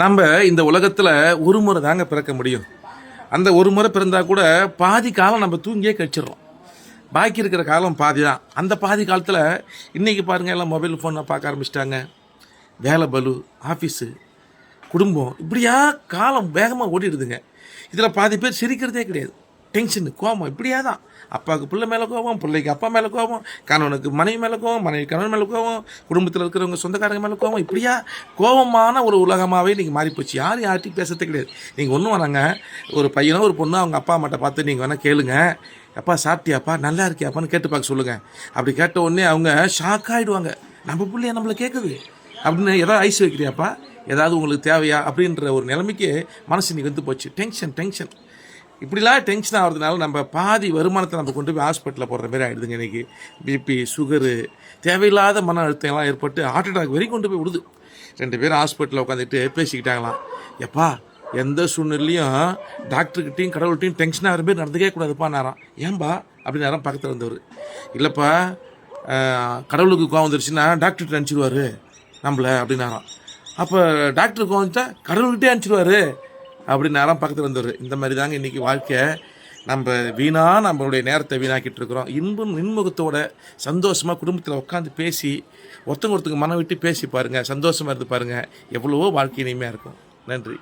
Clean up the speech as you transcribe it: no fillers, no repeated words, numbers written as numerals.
நம்ம இந்த உலகத்தில் ஒரு முறை தாங்க பிறக்க முடியும். அந்த ஒரு முறை பிறந்தால் கூட பாதி காலம் நம்ம தூங்கியே கழிச்சிடுறோம். பாக்கி இருக்கிற காலம் பாதி தான். அந்த பாதி காலத்தில் இன்றைக்கி பாருங்கள், எல்லாம் மொபைல் ஃபோனை பார்க்க ஆரம்பிச்சிட்டாங்க. வேலை பலு, ஆஃபீஸு, குடும்பம், இப்படியா காலம் வேகமாக ஓடிடுதுங்க. இதில் பாதி பேர் சிரிக்கிறதே கிடையாது. டென்ஷனு, கோபம், இப்படியா தான். அப்பாவுக்கு பிள்ளை மேலே கோபம், பிள்ளைக்கு அப்பா மேலே கோபம், கணவனுக்கு மனைவி மேலே கோபம், மனைவி கணவன் மேலே கோபம், குடும்பத்தில் இருக்கிறவங்க சொந்தக்காரங்க மேலே கோபம், இப்படியா கோபமான ஒரு உலகமாகவே நீங்கள் மாறிப்போச்சு. யார்கிட்டையும் பேசுறதே கிடையாது. நீங்கள் ஒன்றும் வேணாங்க, ஒரு பையனோ ஒரு பொண்ணோ அவங்க அப்பா அம்மாட்ட பார்த்து நீங்கள் வேணால் கேளுங்க, அப்பா சாப்பிட்டியாப்பா, நல்லா இருக்கியாப்பான்னு கேட்டு பார்க்க சொல்லுங்கள். அப்படி கேட்ட உடனே அவங்க ஷாக் ஆகிடுவாங்க. நம்ம பிள்ளைய நம்மளை கேட்குது அப்படின்னு, ஏதாவது ஐஸ் வைக்கிறியாப்பா, ஏதாவது உங்களுக்கு தேவையா அப்படின்ற ஒரு நிலைமைக்கு மனசு இன்னைக்கு வந்து போச்சு. டென்ஷன் இப்படிலாம் டென்ஷன் ஆகிறதுனால நம்ம பாதி வருமானத்தை நம்ம கொண்டு போய் ஹாஸ்பிட்டலில் போடுற மாதிரி ஆகிடுதுங்க. இன்றைக்கி பிபி, சுகரு, தேவையில்லாத மன அழுத்தம்லாம் ஏற்பட்டு ஹார்ட் அட்டாக் வரைக்கும் கொண்டு போய் விடுது. 2 பேரும் ஹாஸ்பிட்டலில் உட்காந்துட்டு பேசிக்கிட்டாங்களாம். எப்பா, எந்த சூழ்நிலையும் டாக்டர்கிட்டையும் கடவுள்கிட்டையும் டென்ஷன் ஆகிற மாதிரி நடந்துக்கவே கூடாதுப்பா நேரம். ஏன்பா அப்படின்னு நேரம் பக்கத்தில் வந்தவர். இல்லைப்பா, கடவுளுக்கு கோவம் வந்துருச்சுன்னா டாக்டர்கிட்ட அனுப்பிச்சிடுவார் நம்மளை அப்படின்னாராம். அப்போ டாக்டருக்கு கோவம் வந்துட்டா கடவுள்கிட்டே அனுப்பிச்சிடுவார் அப்படின்னு நேரம் பக்கத்தில் வந்தவர். இந்த மாதிரி தாங்க இன்றைக்கி வாழ்க்கை. நம்ம நம்மளுடைய நேரத்தை வீணாக்கிட்டு இருக்கிறோம். இன்முகத்தோட சந்தோஷமாக குடும்பத்தில் உட்காந்து பேசி ஒருத்தங்க மனம் விட்டு பேசி பாருங்கள், சந்தோஷமாக இருந்து பாருங்கள், எவ்வளவோ வாழ்க்கை இனிமையாக இருக்கும். நன்றி.